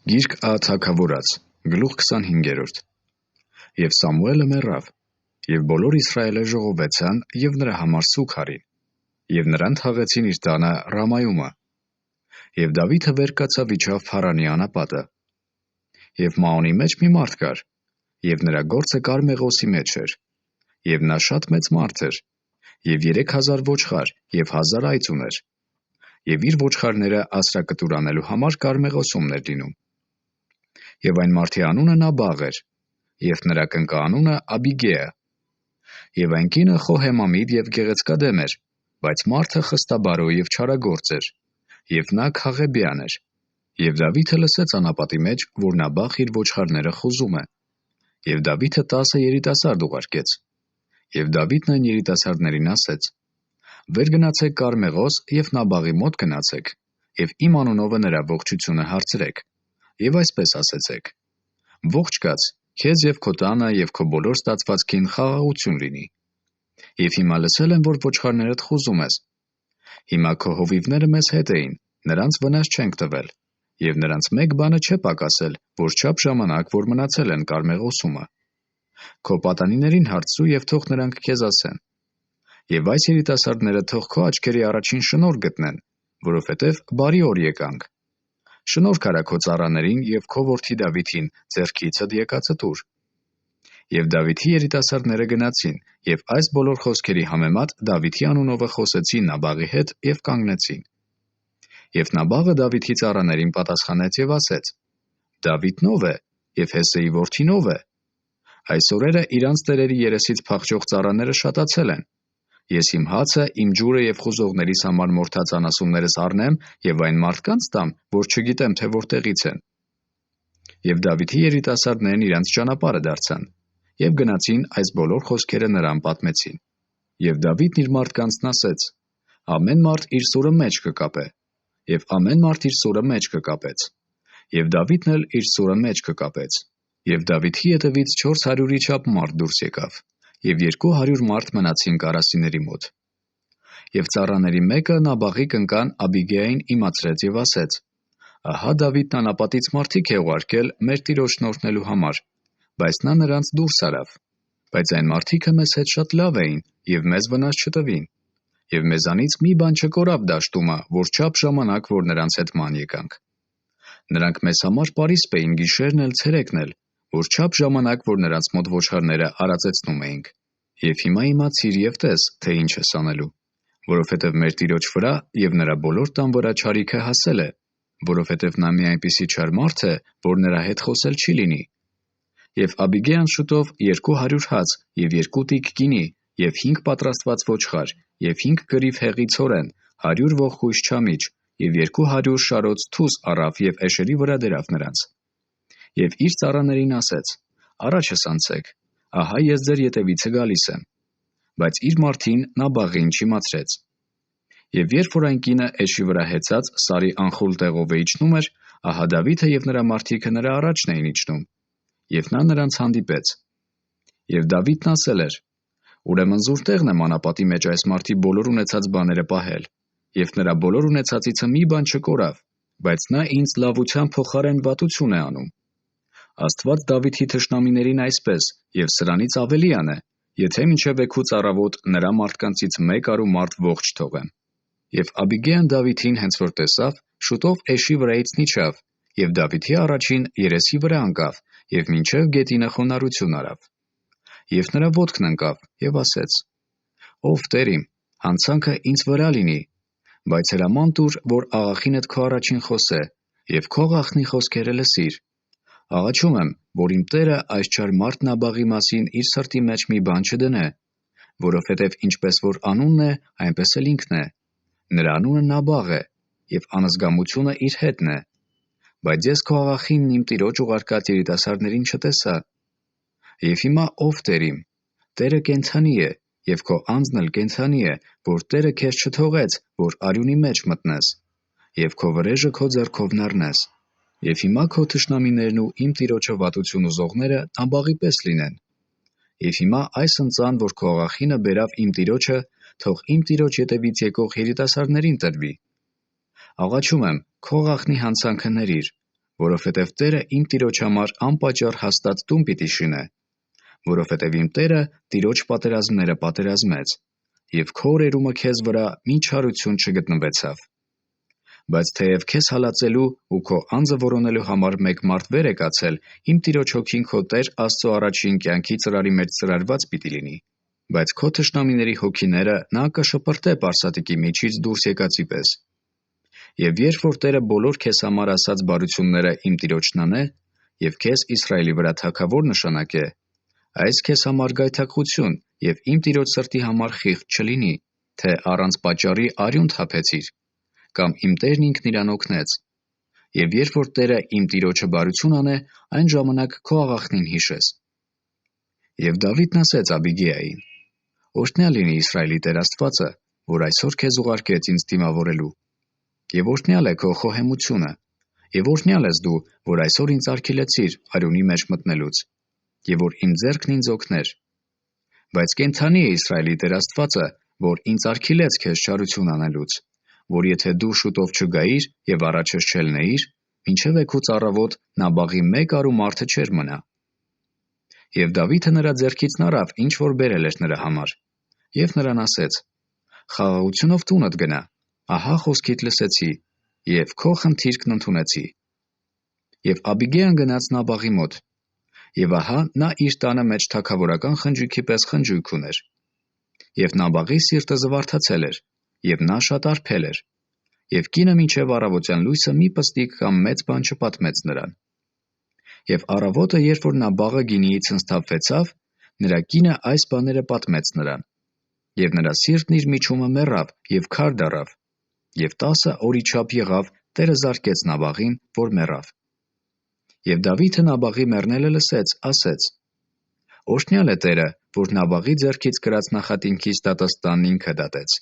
Գիրք Ա թագավորաց, գլուխ 25. Եվ Սամուելը մեռավ, և բոլոր Իսրայելը ժողովեցան և նրա համար սուգ արին, և նրան թաղեցին իր տանը Ռամայումը, և Դավիթը վեր կացավ իջավ Փարանի անապատը, և Մաոնի մեջ մի մարդ կար, և նրա գործը Կարմեղոսի մեջ էր, և նա շատ մեծ մարդ էր, և 3000 ոչխար և 1000 այծ ուներ, և իր ոչխարները ասրակտուր անելու համար Կարմեղոսումն էր լինում։ Եվ այն մարդի անունը Նաբաղ էր, և նրա կնկա անունը Աբիգեա, և այն կինը խոհեմամիտ և գեղեցկադեմ էր, բայց մարդը խստաբարո և չարագործ էր, և նա Քաղեբյան էր։ Եվ Դավիթը լսեց անապատի մեջ, որ Նաբաղ իր ոչխարները խուզում է, և Դավիթը 10 երիտասարդ ուղարկեց, և Դավիթն այն երիտասարդներին ասեց. «Վեր գնացեք Կարմեղոս և Նաբաղի մոտ գնացեք, և իմ անունովը նրա ողջությունը հարցրեք, և այսպես ասեցեք. ողջ կաց, քեզ և քո տանը և քո բոլոր ստացվածքին խաղաղություն լինի։ Եվ հիմա լսել եմ, որ ոչխարներդ խուզում ես։ Հիմա քո հովիվները մեզ հետ էին, նրանց վնաս չենք տվել, և նրանց մեկ բանը չէ պակասել, որչափ ժամանակ, որ մնացել են Կարմեղոսումը։ Քո պատանիներին հարցրու և թող նրանք քեզ ասեն։ Եվ այս երիտասարդները թող քո աչքերի առաջին շնորհք գտնեն, որովհետև բարի օր եկանք։ Շնորհք արա քո ծառաներին և քո որդի Դավիթին ձեռքիցդ եկածը տուր»։ Եվ Դավիթի երիտասարդները գնացին, և այս բոլոր խոսքերի համեմատ Դավիթի անունովը խոսեցին Նաբաղի հետ և կանգնեցին։ Եվ Նաբաղը Դավիթի ծառաներին պատասխանեց և ասեց. «Դավիթն ո՞վ է, և Հեսեի որդին ո՞վ է։ Այս օրերը իրանց տերերի երեսից փախչող ծառաները շատացել են։ Ես իմ հացը, իմ ջուրը և խուզողներիս համար մորթած անասուններս առնեմ և այն մարդկանց տամ, որ չգիտեմ, թե որտեղից են»։ Եվ Դավիթի երիտասարդներն իրանց ճանապարհը դարձան, և գնացին այս բոլոր խոսքերը նրան պատմեցին։ Եվ Դավիթն իր մարդկանցն ասեց. «Ամեն մարդ իր սուրը մեջ կկապե»։ Եվ ամեն մարդ իր սուրը մեջ կկապեց։ Եվ Դավիթն էլ իր սուրը մեջ կկապեց։ Եվ Դավիթի ետևից 400-ի չափ մարդ դուրս եկավ, և 200 մարդ մնացին կարասիների մոտ։ Եվ ծառաների մեկը Նաբաղի կնկան Աբիգեային իմացրեց և ասեց. «Ահա Դավիթն անապատից մարդիկ է ուղարկել մեր տիրոջն օրհնելու համար, բայց նա նրանց դուրս արավ։ Բայց այն մարդիկը մեզ հետ շատ լավ էին, և մեզ վնաս չտվին, և մեզանից մի բան չկորավ դաշտումը, որչափ ժամանակ, որ նրանց հետ ման եկանք։ Նրանք մեզ համար պարիսպ էին գիշերն էլ ցերեկն էլ, որչափ ժամանակ, որ նրանց մոտ ոչխարները արածեցնում էինք։ Եվ հիմա իմացիր և տես, թե ինչ ես անելու, որովհետև մեր տիրոջ վրա և նրա բոլոր տան վրա չարիքը հասել է, որովհետև նա մի այնպիսի չար մարդ է, որ նրա հետ խոսել չի լինի»։ Եվ Աբիգեան շուտով 200 հաց և 2 տիկ գինի և 5 պատրաստված ոչխար և 5 գրիվ հեղի ցորեն, 100 ողկույզ չամիչ և 200 շարոց թուս առավ և էշերի վրա դրավ նրանց։ Եվ իր ծառաներին ասեց. «Առաջս անցեք, ահա ես ձեր ետևիցը գալիս եմ»։ Բայց իր մարդին Նաբաղին չիմացրեց։ Եվ երբ որ այն կինը էշի վրա հեծած սարի անխուլ տեղով է իջնում էր, ահա Դավիթը և նրա մարդիկը նրա առաջն էին իջնում։ Եվ նա նրանց հանդիպեց։ Եվ Դավիթն ասել էր. «Ուրեմն զուր տեղն եմ անապատի մեջ այս մարդի բոլոր ունեցած բաները պահել, և նրա բոլոր ունեցածիցը մի բան չկորավ, բայց նա ինձ լավության փոխարեն վատություն է անում։ Աստված Դավիթի թշնամիներին այսպես և սրանից ավելի անե, եթե մինչև էգուց առավոտ նրա մարդկանցից մեկ առու մարդ ողջ թողեմ»։ Եվ Աբիգեան Դավիթին հենց որ տեսավ, շուտով էշի վրայից իջավ և Դավիթի առաջին երեսի վրա ընկավ և մինչև գետինը խոնարհություն արավ։ Եվ նրա ոտքն ընկավ և ասեց. «Ով Տեր իմ, հանցանքը ինձ վրա լինի, բայց հրաման տուր, որ աղախինդ քո առաջին խոսե, և քո գաղտնի խոսքերը լսիր։ Աղաչում եմ, որ իմ տերը այս չար մարդ Նաբաղի մասին իր սրտի մեջ մի բան չդնե, որովհետև ինչպես որ անունն է, այնպես էլ ինքն է։ Նրա անունը Նաբաղ է, և անզգամությունը իր հետն է։ Բայց ես քո աղախինն իմ տիրոջ ուղարկած երիտասարդներին չտեսա։ Եվ հիմա ով Տեր իմ, Տերը կենդանի է, և քո անձն էլ կենդանի է, որ Տերը քեզ չթողեց, որ արյունի մեջ մտնես, և քո վրեժը քո ձեռքովն առնես։ Եվ հիմա քո թշնամիներն ու իմ տիրոջը վատություն ուզողները Նաբաղի պես լինեն։ Եվ հիմա այս ընծան, որ քո աղախինը բերավ իմ տիրոջը, թող իմ տիրոջ ետևից եկող երիտասարդներին տրվի։ Աղաչում եմ, քո գաղտնի հանցանքը ներիր, որովհետև Տերը իմ տիրոջ համար անպատճառ հաստատ տուն պիտի շինե, որովհետև իմ Տերը տիրոջ պատերազմները պատերազմեց, և քո օրերումը քեզ վրա մի չարություն չգտնվեցավ։ Բայց թեև քեզ հալածելու ու քո անձը որոնելու համար մեկ մարդ վեր է կացել, իմ տիրոջ հոգին քո Տեր Աստծո առաջին կյանքի ծրարի մեջ ծրարված պիտի լինի, բայց քո թշնամիների հոգիները նա կշպրտե պարսատիկի միջից դուրս եկածի պես։ Եվ երբ որ Տերը բոլոր քեզ համար ասած բարությունները իմ տիրոջն անե, և քեզ Իսրայելի վրա թագավոր նշանակե, այս քեզ համար գայթակղություն և իմ տիրոջ սրտի համար խիղճ չլինի, թե առանց պատճառի արյուն թափեցիր, կամ իմ Տերն ինքն իրան օգնեց։ Եվ երբ որ Տերը իմ տիրոջը բարություն անե, այն ժամանակ քո աղախնին հիշես։ Եվ Դավիթն ասեց Աբիգեային. «Օրհնյալ լինի Իսրայելի Տեր Աստվածը, որ այսօր քեզ ուղարկեց ինձ դիմավորելու։ Եվ օրհնյալ է քո խոհեմությունը, և օրհնյալ ես դու, որ այսօր ինձ արգելեցիր արյունի մեջ մտնելուց, և որ իմ ձեռքն ինձ օգներ։ Բայց կենդանի է Իսրայելի Տեր Աստվածը, որ ինձ արգելեց քեզ չարություն անելուց, որ եթե դու շուտով չգայիր և առաջս չելնեիր, մինչև էգուց առավոտ Նաբաղի մեկ արու մարդը չէր մնա»։ Եվ Դավիթը նրա ձեռքիցն առավ, ինչ որ բերել էր նրա համար, և նրան ասեց. «Խաղաղությունով տունդ գնա, ահա խոսքիդ լսեցի, և քո խնդիրքն ընդունեցի»։ Եվ Աբիգեան գնաց Նաբաղի մոտ, և ահա նա իր տանը մեջ թագավորական խնջույքի պես խնջույք ուներ։ Եվ Նաբաղի սիրտը զվարթացել էր, և նա շատ արբել էր, և կինը մինչև առավոտյան լույսը մի պստիկ կամ մեծ բան չպատմեց նրան։ Եվ առավոտը, երբ որ Նաբաղը գինիից հնձթափվեցավ, նրա կինը այս բաները պատմեց նրան, և նրա սիրտն իր միջումը մեռավ և քար դառավ, և 10 օրի չափ եղավ, Տերը զարկեց Նաբաղին, որ մեռավ։ Եվ Դավիթը Նաբաղի մեռնելը լսեց, ասեց. «Օրհնյալ է Տերը, որ Նաբաղի ձեռքից կրած նախատինքից դատաստանն ինքը դատեց,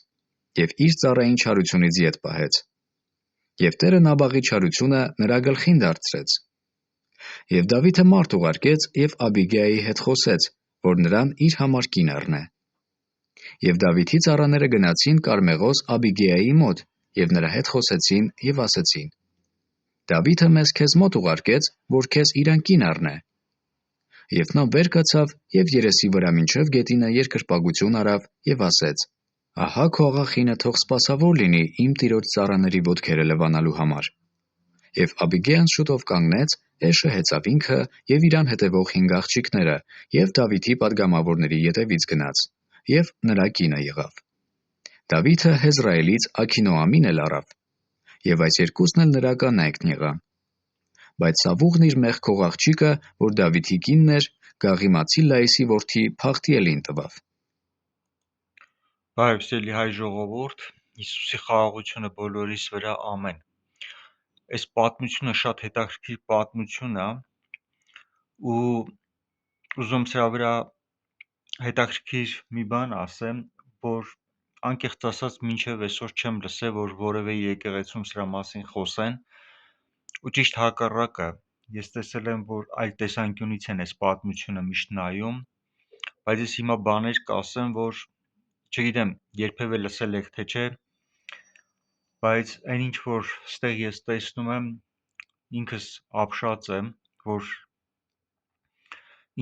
և իր ծառային չարությունից ետ պահեց։ Եվ Տերը Նաբաղի չարությունը նրա գլխին դարձրեց»։ Եվ Դավիթը մարդ ուղարկեց և Աբիգեայի հետ խոսեց, որ նրան իր համար կին առնե։ Եվ Դավիթի ծառաները գնացին Կարմեղոս Աբիգեայի մոտ և նրա հետ խոսեցին և ասեցին. «Դավիթը մեզ քեզ մոտ ուղարկեց, որ քեզ իրան կին առնե»։ Եվ նա վեր կացավ և երեսի վրա մինչև գետինը երկրպագություն արավ և ասեց. «Ահա քո աղախինը թող սպասավոր լինի իմ տիրոջ ծառաների ոտքերը լվանալու համար»։ Եվ Աբիգեան շուտով կանգնեց, էշը հեծավ ինքը և իրան հետևող 5 աղջիկները, և Դավիթի պատգամավորների ետևից գնաց, և նրա կինը եղավ։ Դավիթը Հեզրայելից Աքինոամին էլ առավ, և այս երկուսն էլ նրա կանայքն եղան։ Բայց Սավուղն իր մեղքող աղջիկը, որ Դավիթի կինն էր, Գաղիմացի Լայիսի որդի Փաղտիելին տվավ։ Բարև սիրելի հայ ժողովուրդ, Հիսուսի խաղաղությունը բոլորիս վրա, ամեն։ Այս պատմությունը շատ հետաքրքիր պատմություն է ու ուզում սրա վրա հետաքրքիր մի բան ասեմ, որ անկեղծ ասած մինչև այսօր չեմ լսել, որ որևէ եկեղեցում սրա մասին խոսեն, ու ճիշտ հակառակը, ես տեսել եմ, որ այլ տեսանկյունից են այս պատմությունը միշտ նայում, բայց ես հիմա բաներ կասեմ, որ չգիտեմ երբևէ լսել եք թե չէ, բայց այն ինչ որ ստեղ ես տեսնում եմ, ինքս ապշած եմ, որ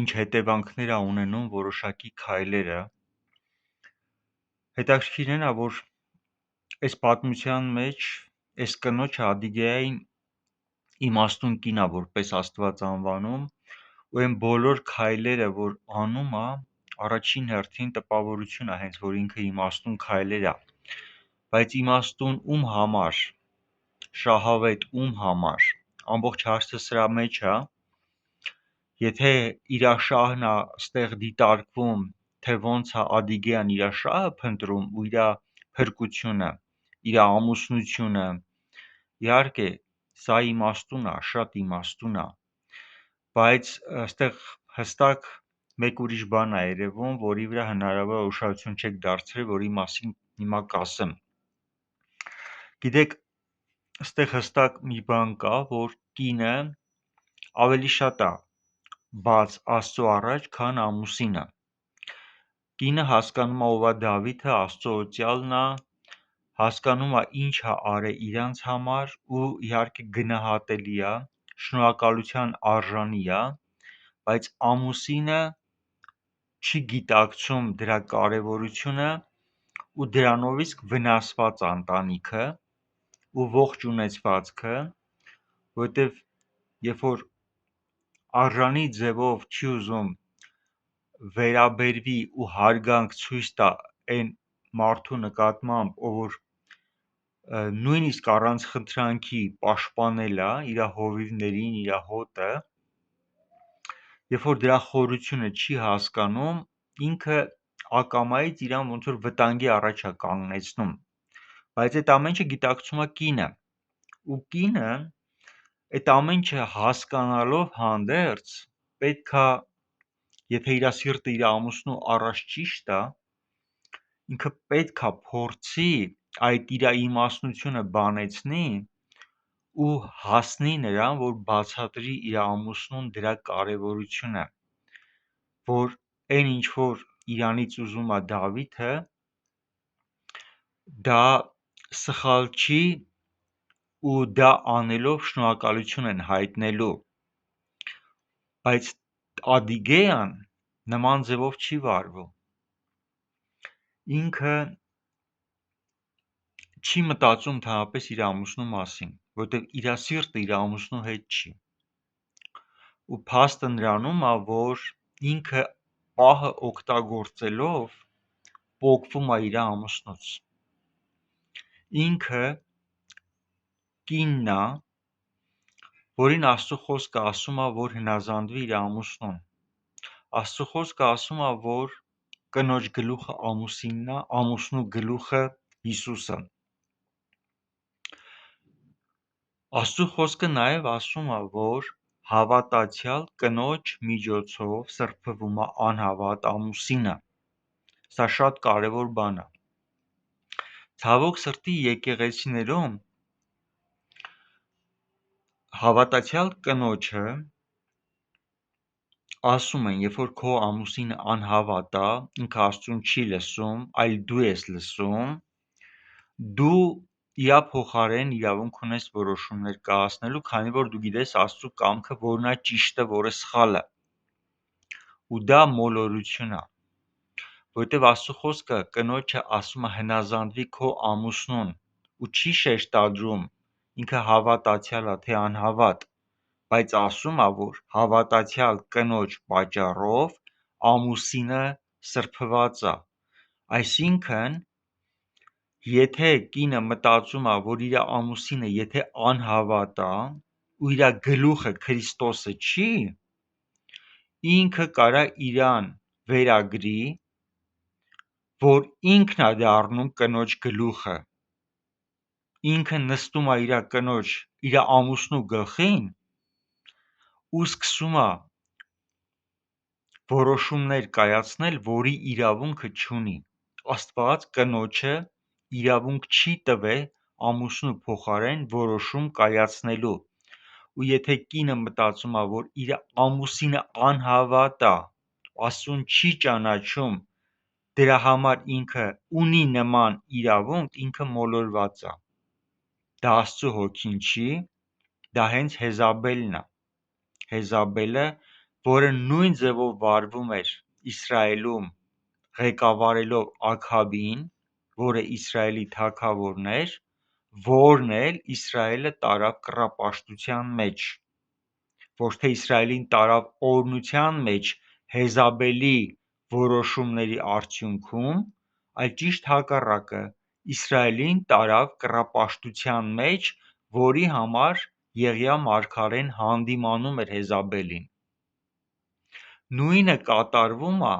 ինչ հետևանքներ է ունենում որոշակի քայլերը։ Հետաքրքիրն է, որ այս պատմության մեջ այս կնոջը Աբիգեային իմաստուն կին է որպես Աստված անվանում, ու այն բոլոր քայլերը, որ անում է, առաջին հերթին տպավորություն է հենց, որ ինքը իմաստուն քայլեր է, բայց իմաստուն ում համար, շահավետ ում համար, ամբողջ հարցը սրա մեջ է։ Եթե իր շահն է ստեղ դիտարկվում, թե ոնց է Աբիգեան իր շահը փնտրում ու իր փրկությունը, իր ամուսնությունը, իհարկե սա իմաստուն է, շատ իմաստուն է, բայց այստեղ հստակ մեկ ուրիշ բան է երևում, որի վրա հնարավոր է ուշադրություն չեք դարձրել, որի մասին հիմա կասեմ։ Գիտեք, այստեղ հստակ մի բան կա, որ կինը ավելի շատ է բաց Աստծո առաջ, քան ամուսինը։ Կինը հասկանում է ով է Դավիթը, Աստծո օծյալն է, հասկանում է ինչ է արել իրանց համար ու իհարկե գնահատելի է, շնորհակալության արժանի է, բայց ամուսինը չի գիտակցում դրա կարևորությունը ու դրանով իսկ վնասված է ընտանիքը ու ողջ ունեցվածքը, որովհետև երբ որ արժանի ձևով չի ուզում վերաբերվի ու հարգանք ցույց տա այն մարդու նկատմամբ, ով որ նույնիսկ առանց խնդրանքի պաշտպանել է իր հովիվներին, իր հոտը, երբ որ դրա խորությունը չի հասկանում, ինքը ակամայից իրան ոնց որ վտանգի առաջ է կանգնեցնում, բայց այդ ամեն ինչը գիտակցում է կինը, ու կինը այդ ամեն ինչը հասկանալով հանդերձ պետքա, եթե իր սիրտը իր ամուսնու առաջ ճիշտ է, ինքը պետքա փորձի այդ իր իմաստնությունը բանեցնի ու հասնի նրան, որ բացատրի իր ամուսնուն դրա կարևորությունը, որ այն ինչ որ իրանից ուզում է Դավիթը, դա սխալ չի ու դա անելով շնորհակալություն են հայտնելու, բայց Ադիգեյան նման ձևով չի վարվում, ինքը չի մտածում ընդհանրապես իր ամուսնու մասին, որովհետև իր սիրտը իր ամուսնու հետ չի, ու փաստը նրանում է, որ ինքը պահը օգտագործելով պոկվում է իր ամուսնուց, ինքը կինն է, որին Աստծո խոսքը ասում է, որ հնազանդվի իր ամուսնուն, Աստծո խոսքը ասում է, որ կնոջ գլուխը ամուսինն է, ամուսնու գլուխը Հիսուսը, Աստծո խոսքը նաև ասում է, որ հավատացյալ կնոջ միջոցով սրբվում է անհավատ ամուսինը, սա շատ կարևոր բան է, ցավոք սրտի եկեղեցիներում հավատացյալ կնոջը ասում են, երբ որ քո ամուսինը անհավատ է, ինքը Աստծուն չի լսում, այլ դու ես լսում, դու իրա փոխարեն իրավունք ունես որոշումներ կայացնելու, քանի որ դու գիտես Աստծո կամքը, որն է ճիշտը, որը սխալը, ու դա մոլորություն է, որովհետև Աստծո խոսքը կնոջը ասում է հնազանդվի քո ամուսնուն ու չի շեշտադրում ինքը հավատացյալ է թե անհավատ, բայց ասում է, որ հավատացյալ կնոջ պատճառով ամուսինը սրբված է, այսինքն եթե կինը մտածում է, որ իր ամուսինը եթե անհավատ է ու իր գլուխը Քրիստոսը չի, ինքը կարա իրան վերագրի, որ ինքն է դառնում կնոջ գլուխը, ինքը նստում է իր ամուսնու գլխին ու սկսում է որոշումներ կայացնել, որի իրավունքը չունի, Աստված կնոջը իրավունք չի տվել ամուսնու փոխարեն որոշում կայացնելու, ու եթե կինը մտածում է, որ իր ամուսինը անհավատ է, Աստծուն չի ճանաչում, դրա համար ինքը ունի նման իրավունք, ինքը մոլորված է, դա Աստծո հոգին չի, դա հենց Հեզաբելն է, Հեզաբելը, որը նույն ձևով վարվում էր Իսրայելում ղեկավարելով Աքաբին, որը Իսրայելի թագավորն էր, որն էլ Իսրայելը տարավ կռապաշտության մեջ, ոչ թե Իսրայելին տարավ օրհնության մեջ Հեզաբելի որոշումների արդյունքում, այլ ճիշտ հակառակը, Իսրայելին տարավ կռապաշտության մեջ, որի համար Եղիա մարգարեն հանդիմանում էր Հեզաբելին, նույնը կատարվում է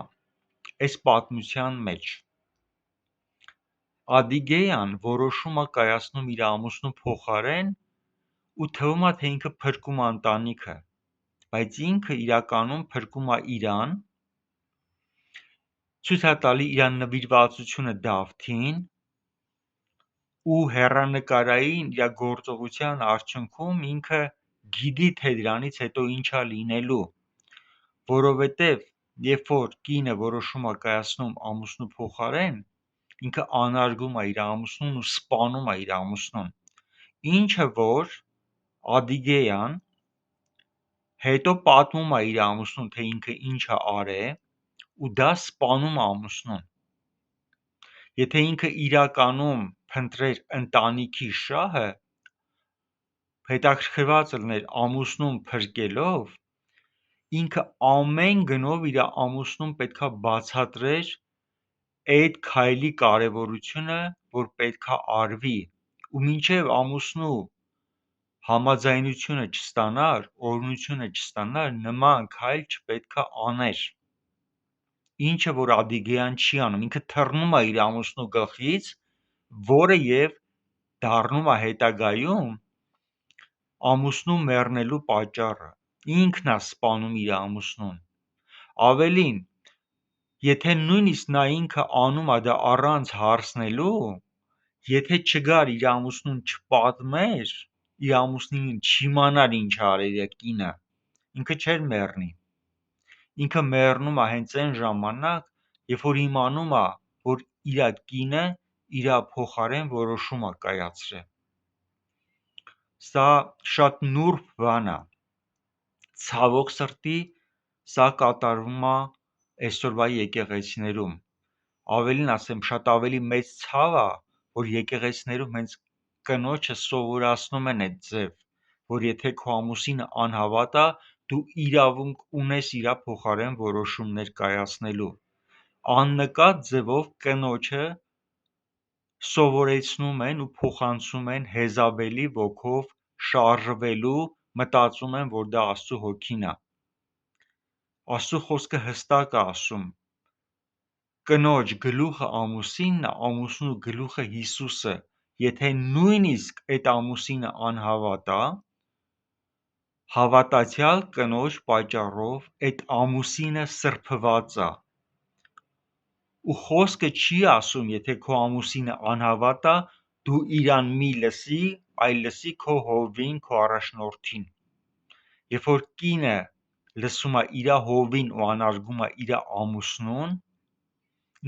այս պատմության մեջ, Ադիգեյան որոշում է կայացնում իր ամուսնու փոխարեն ու թվում է, թե ինքը փրկում է ընտանիքը, բայց ինքը իրականում փրկում է իրան, ցույց է տալի իր նվիրվածությունը Դավթին ու հեռանկարային իր գործողության արդյունքում ինքը գիտի, թե դրանից հետո ինչ է լինելու, որովհետև երբ որ կինը որոշում է կայացնում ամուսնու փոխարեն, ինքը անարգում է իր ամուսնուն ու սպանում է իր ամուսնուն, ինչը որ Ադիգեյան հետո պատմում է իր ամուսնուն, թե ինքը ինչ է արել, ու դա սպանում է ամուսնուն։ Եթե ինքը իրականում փնտրեր ընտանիքի շահը, հետաքրքրված լիներ ամուսնուն փրկելով, ինքը ամեն գնով իր ամուսնուն պետքա բացատրեր այդ քայլի կարևորությունը, որ պետքա արվի, ու մինչև ամուսնու համաձայնությունը չստանար, օրհնությունը չստանար, նման քայլ չպետքա աներ։ Ինչը որ Ադիգեան չի անում, ինքը թռնում է իր ամուսնու գլխից, որը եւ դառնում է հետագայում ամուսնու մեռնելու պատճառը։ Ինքն է սպանում իր ամուսնուն։ Ավելին, եթե նույնիսկ նա ինքը անում է դա առանց հարցնելու, եթե չգար իր ամուսնուն չպատմեր, իր ամուսնին չիմանար ինչ արել է կինը, ինքը չէր մեռնի։ Ինքը մեռնում է հենց այն ժամանակ, երբ որ իմանում է, որ իր կինը իր փոխարեն որոշում է կայացրել։ Սա շատ նուրբ բան է։ Ցավոք սրտի, սա կատարվում է այսօրվա եկեղեցիներում։ Ավելին ասեմ, շատ ավելի մեծ ցավ է, որ եկեղեցիներում հենց կնոջը սովորացնում են այդ ձև, որ եթե քո ամուսինը անհավատ է, դու իրավունք ունես իր փոխարեն որոշումներ կայացնելու։ Աննկատ ձևով կնոջը սովորեցնում են ու փոխանցում են Հեզաբելի ոգով շարժվելու, մտածում են, որ դա Աստծո հոգին է։ Աստծո խոսքը հստակ է ասում. կնոջ գլուխը ամուսինն է, ամուսնու գլուխը Հիսուսը։ Եթե նույնիսկ այդ ամուսինը անհավատ է, հավատացյալ կնոջ պատճառով այդ ամուսինը սրբված է։ Ու խոսքը չի ասում, եթե քո ամուսինը անհավատ է, դու իրան մի լսի, այլ լսի քո հովին, քո առաջնորդին։ Երբ որ կինը լսում է իր հովին ու անարգում է իր ամուսնուն,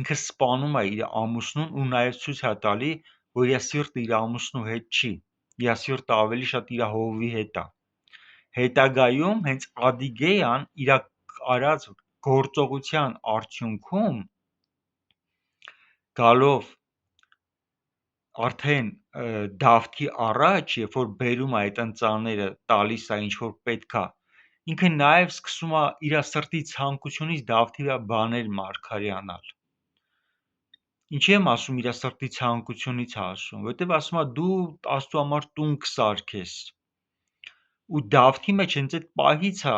ինքը սպանում է իր ամուսնուն ու նաև ցույց է տալի, որ իր սիրտը իր ամուսնու հետ չի, իր սիրտը ավելի շատ իր հովի հետ է։ Հետագայում հենց Ադիգեան իր արած գործողության արդյունքում գալով արդեն Դավթի առաջ, երբ որ բերում է այդ ընծաները, տալիս է ինչ որ պետք է, ինքը նաև սկսում է իր սրտի ցանկությունից Դավթի վրա բաներ մարգարեանալ։ Ինչի եմ ասում իր սրտի ցանկությունից է ասում, որովհետև ասում է դու Աստծո համար տուն կսարքես։ Ու Դավթի մեջ հենց այդ պահից է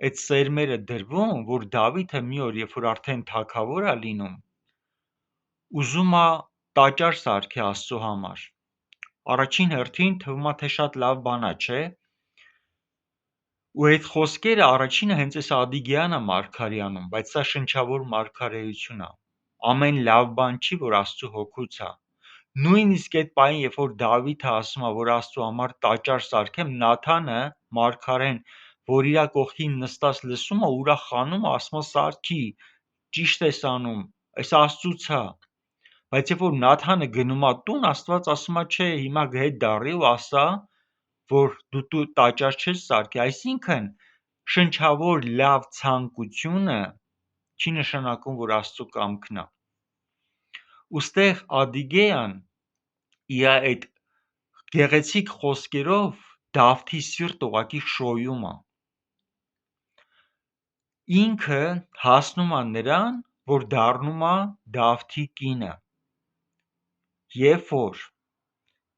այդ սերմերը դրվում, որ Դավիթը մի օր, երբ որ արդեն թագավոր է լինում, ուզում է տաճար սարքի Աստծո համար։ Առաջին հերթին թվում է թե շատ լավ բան է, չէ՞։ Ու այդ խոսքերը առաջինը հենց այս Ադիգեան է մարգարեանում, բայց սա շնչավոր մարգարեություն է։ Ամեն լավ բան չի, որ Աստծո հոգուց է։ Նույնիսկ այդ պահին, երբ որ Դավիթը ասում է, որ Աստծո համար տաճար սարքեմ, Նաթանը, մարգարեն, որ իր կողքին նստած լսում է, ուրախանում է, ասում է սարքի, ճիշտ ես անում, այս Աստծուց է։ Բայց երբ որ Նաթանը գնում է տուն, Աստված ասում է, չէ, հիմա հետ դառի ու ասա, որ դու տաճար չես սարքի, այսինքն շնչավոր լավ ցանկությունը չի նշանակում, որ Աստծո կամքն է։ Ուստեղ Ադիգեան իր այդ գեղեցիկ խոսքերով Դավթի սիրտը ուղղակի շոյում է։ Ինքը հասնում է նրան, որ դառնում է Դավթի կինը։ Երբ որ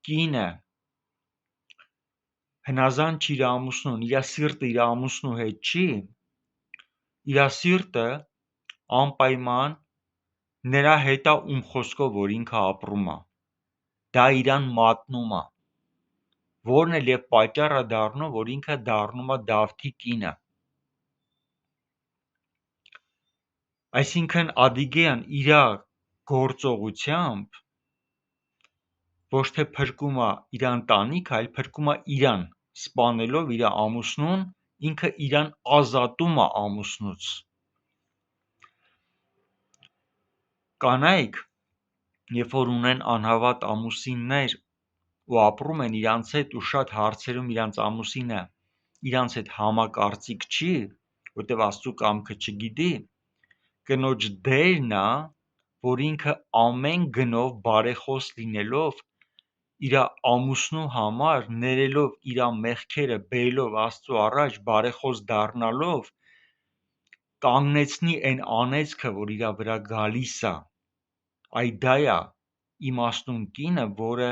կինը հնազանդ չի իր ամուսնուն, իր սիրտը իր ամուսնու հետ չի, իր սիրտը անպայման նրա հետ է, ում խոսքով որ ինքը ապրում է, դա իրան մատնում է, որն էլ եւ պատճառ է դառնում, որ ինքը դառնում է Դավթի կինը։ Այսինքն Ադիգեան իր գործողությամբ ոչ թե փրկում է իր ընտանիքը, այլ փրկում է իրան, սպանելով իր ամուսնուն, ինքը իրան ազատում է ամուսնուց։ Կանայք, երբ որ ունեն անհավատ ամուսիններ ու ապրում են իրանց հետ ու շատ հարցերում իրանց ամուսինը իրանց հետ համակարծիք չի, որտեվ Աստծո կամքը չգիտի, կնոջ դերն է, որ ինքը ամեն գնով բարեխոս լինելով, իր ամուսնու համար ներելով իր մեղքերը, բերելով Աստծո առաջ, բարեխոս դառնալով, կանգնեցնի այն անեծքը, որ իր վրա գալիս է, այ դա է իմաստուն կինը, որը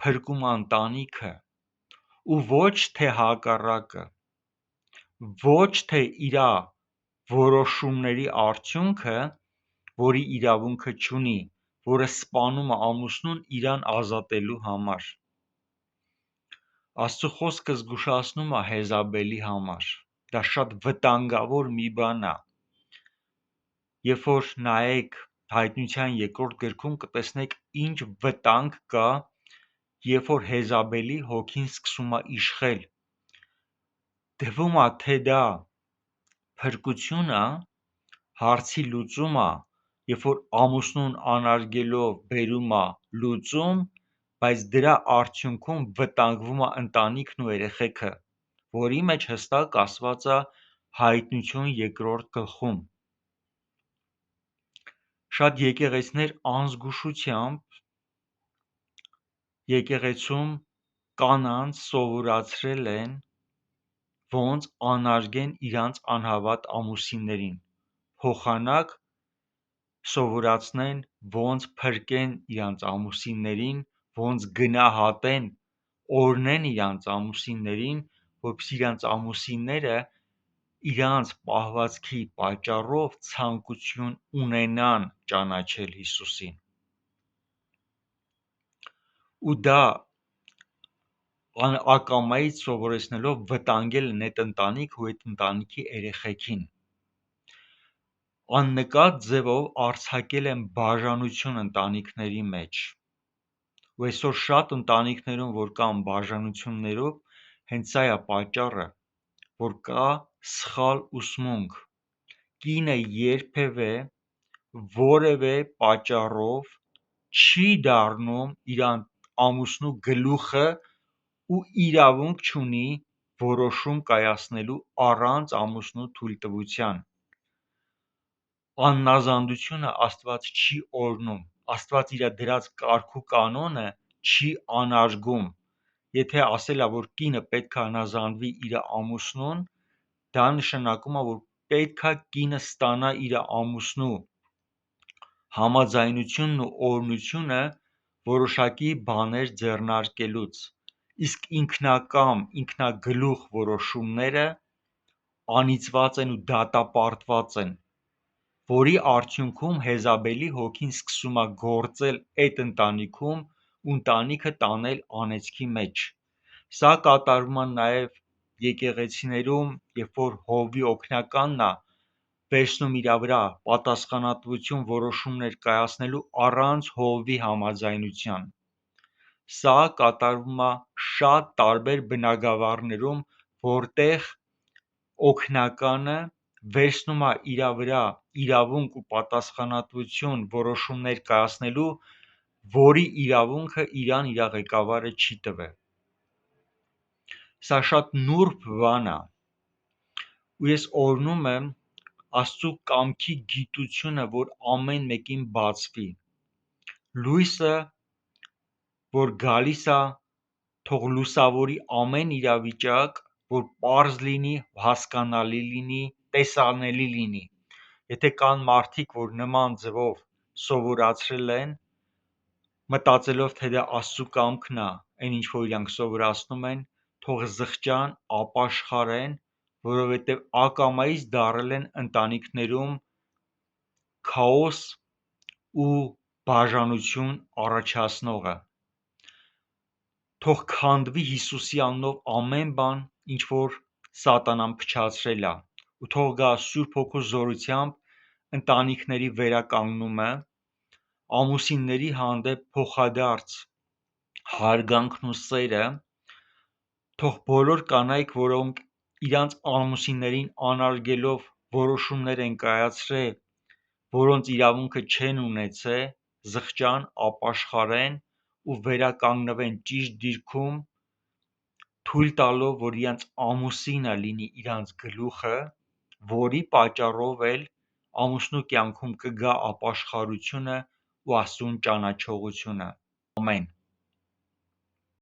փրկում է ընտանիքը, ու ոչ թե հակառակը, ոչ թե իր որոշումների արդյունքը, որի իրավունքը չունի, որը սպանում է ամուսնուն իրան ազատելու համար։ Աստծո խոսքը զգուշացնում է Հեզաբելի համար, դա շատ վտանգավոր մի բան է։ Երբ որ նայեք Հայտնության 2-րդ գրքում, կտեսնեք ինչ վտանգ կա, երբ որ Հեզաբելի հոգին սկսում է իշխել։ Թվում է, թե դա փրկությունը հարցի լուծում է, երբ որ ամուսնուն անարգելով բերում է լուծում, բայց դրա արդյունքում վտանգվում է ընտանիքն ու երեխեքը, որի մեջ հստակ ասված է Հայտնություն 2-րդ գլխում։ Շատ եկեղեցիներ անզգուշությամբ եկեղեցում կանանց սովորացրել են, ոնց անարգեն իրանց անհավատ ամուսիններին, փոխանակ սովորացնեն, ոնց փրկեն իրանց ամուսիններին, ոնց գնահատեն, օրհնեն իրանց ամուսիններին, որպեսզի իրանց ամուսինները իրանց պահվածքի պատճառով ցանկություն ունենան ճանաչել Հիսուսին։ Ու դա ակամայից սովորեցնելով վտանգել են այդ ընտանիքը ու այդ ընտանիքի երեխեքին։ Աննկատ ձևով արձակել են բաժանություն ընտանիքների մեջ։ Ու այսօր շատ ընտանիքներում, որ կան բաժանություններով, հենց սա է պատճառը, որ կա սխալ ուսմունք։ Կինը երբևէ որևէ պատճառով չի դառնում իր ամուսնու գլուխը ու իրավունք չունի որոշում կայացնելու առանց ամուսնու թույլտվության։ Աննազանդությունը Աստված չի օրհնում, Աստված իր դրած կարգ ու կանոնը չի անարգում։ Եթե ասել է, որ կինը պետք է հնազանդվի իր ամուսնուն, դա նշանակում է, որ պետք է կինը ստանա իր ամուսնու համաձայնությունն ու օրհնությունը որոշակի բաներ ձեռնարկելուց, իսկ ինքնակամ, ինքնագլուխ որոշումները անիծված են ու դատապարտված են, որի արդյունքում Հեզաբելի հոգին սկսում է գործել այդ ընտանիքում ու ընտանիքը տանել անեծքի մեջ։ Սա կատարվում է նաև եկեղեցիներում, երբ որ հովվի օգնականն է վերցնում իր վրա պատասխանատվություն որոշումներ կայացնելու առանց հովվի համաձայնության։ Սա կատարվում է շատ տարբեր բնագավառներում, որտեղ օգնականը վերցնում է իր վրա իրավունք ու պատասխանատվություն որոշումներ կայացնելու, որի իրավունքը իրան իր ղեկավարը չի տվել։ Սա շատ նուրբ բան է, ու ես օրհնում եմ Աստծո կամքի գիտությունը, որ ամեն մեկին բացվի։ Լույսը, որ գալիս է, թող լուսավորի ամեն իրավիճակ, որ պարզ լինի, հասկանալի լինի, տեսանելի լինի։ Եթե կան մարդիկ, որ նման ձևով սովորացրել են, մտածելով, թե դա Աստծո կամքն է, այն ինչ որ իրանք սովորացնում են, թող զղջան, ապաշխարեն, որովհետև ակամայից դարել են ընտանիքներում քաոս ու բաժանություն առաջացնողը։ Թող քանդվի Հիսուսի անունով ամեն բան, ինչ որ սատանան փչացրել է, ու թող գա Սուրբ Հոգու զորությամբ ընտանիքների վերականգնումը, ամուսինների հանդեպ փոխադարձ հարգանքն ու սերը, թող բոլոր կանայք, որոնք իրանց ամուսիններին անարգելով որոշումներ են կայացրել, որոնց իրավունքը չեն ունեցել, զղջան, ապաշխարեն ու վերականգնվեն ճիշտ դիրքում, թույլ տալով, որ իրենց ամուսինը լինի իրանց գլուխը, որի պատճառով էլ ամուսնու կյանքում կգա ապաշխարությունը ու Աստծուն ճանաչողությունը։ Ամեն։